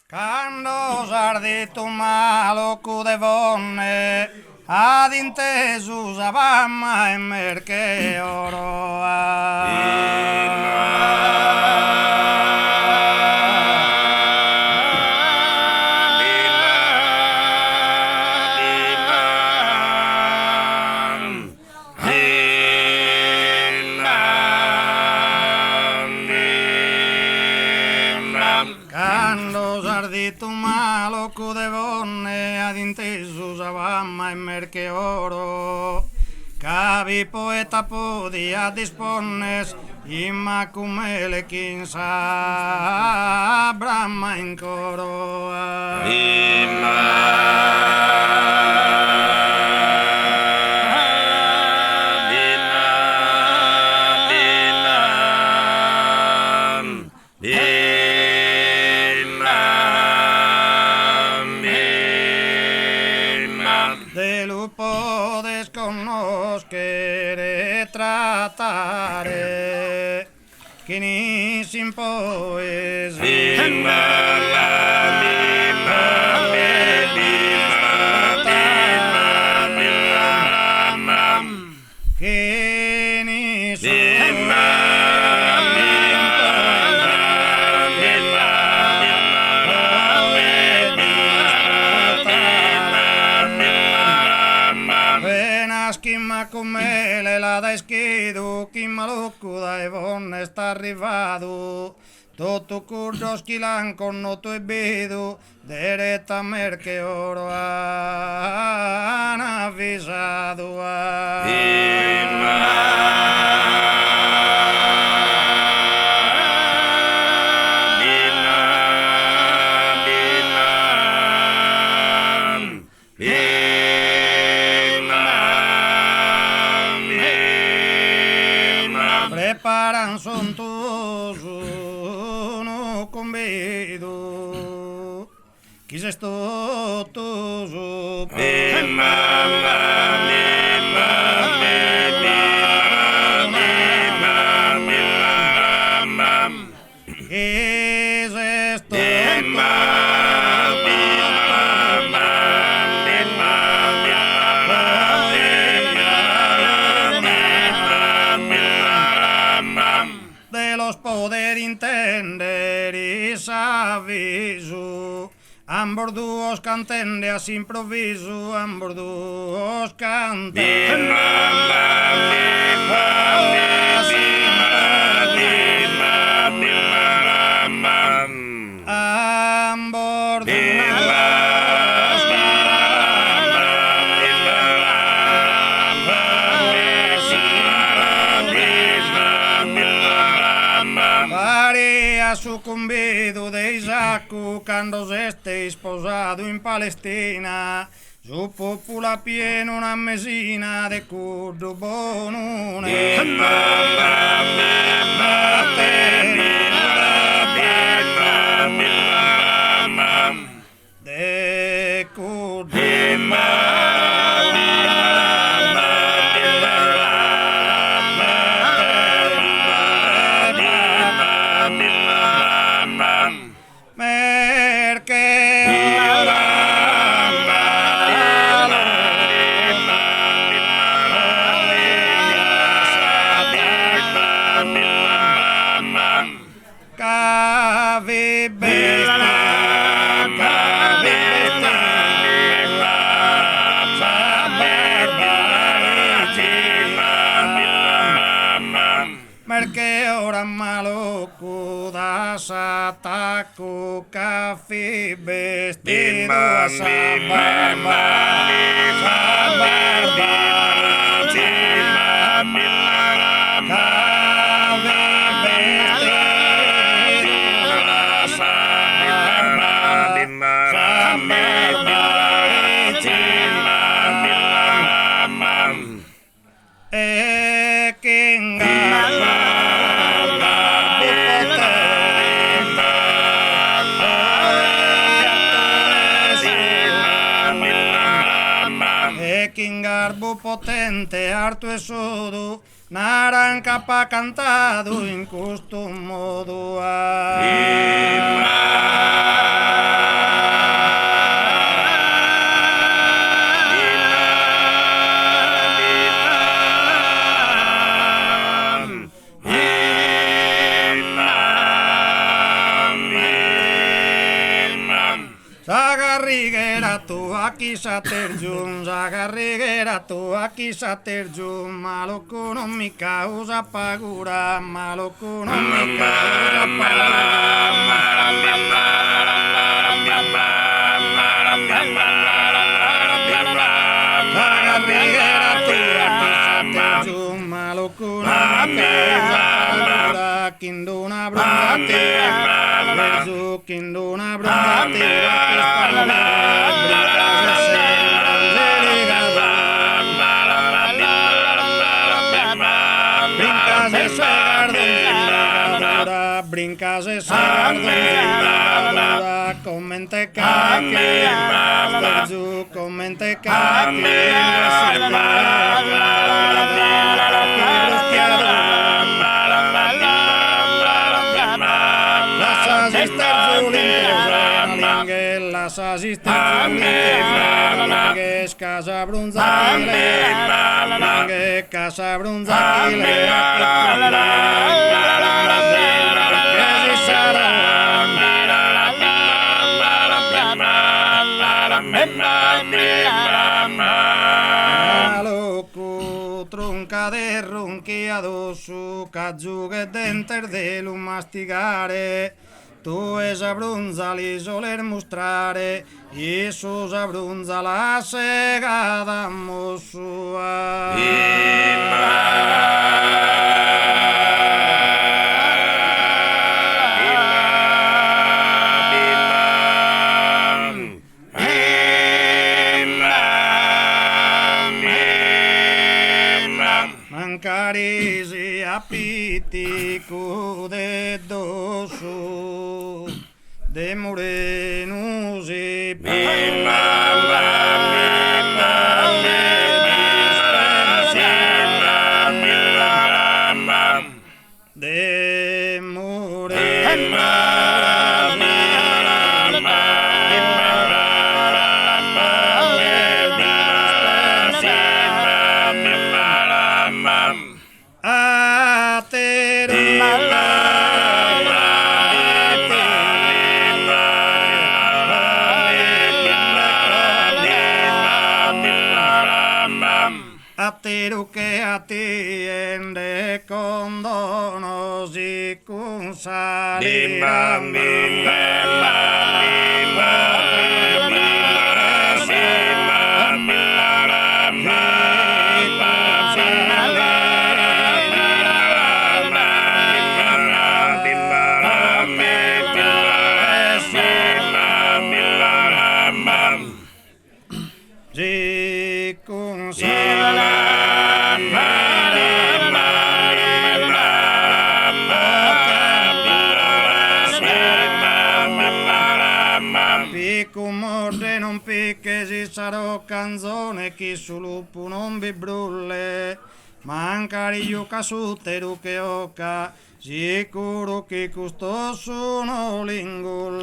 Quando sardito malo cudevonne, ad inteso usavamma e merche Quando sardito malo cudevonne, ad inteso usavamma e merche oro. Cavi poeta podia disponnes, imma cumele quien sa, brahma in coro. De lupo desconoscere trattare, che ni sin che ni Schimma come le la da schidu, chi malucco dai vonne sta arrivato, tutto curdo schilan con noto e bedu, deretta merche oro han avvisato preparan son todos no convido quis esto todos es esto de los poder entender y sabiso, ambos dúos canten de as improviso, ambos dúos canten ambos María sucumbido de Isaac cuando esté esposado en Palestina, su popula piena una mesina de curdo bonune de curdo Merke orang maluku dasataku kafi vestido sabar garbo potente, harto e sodo, naranca pa cantado in questo modo. Zagarrigeratuak izaterjun, zagarrigeratuak izaterjun, malokonomika uzapagura, malokonomika Kinduna brundatera, verso kinduna brundatera, brincas ese gardón, con menteca, verso con menteca, las asistentes casa brunzakile, casa brunzakile, Maloku trunca de ronquiado su cazzugue denter de lo mastigare. Tu es abrunzali soler mostrare, Iisus abrunza la segada mosua. Mancarisi apitico de dosu, de morenos e de Atero che atiende con donos y con salida. Non picche si sarò canzone chi su lupo non vi brulle mancari io casutero che oca sicuro che costoso no lingua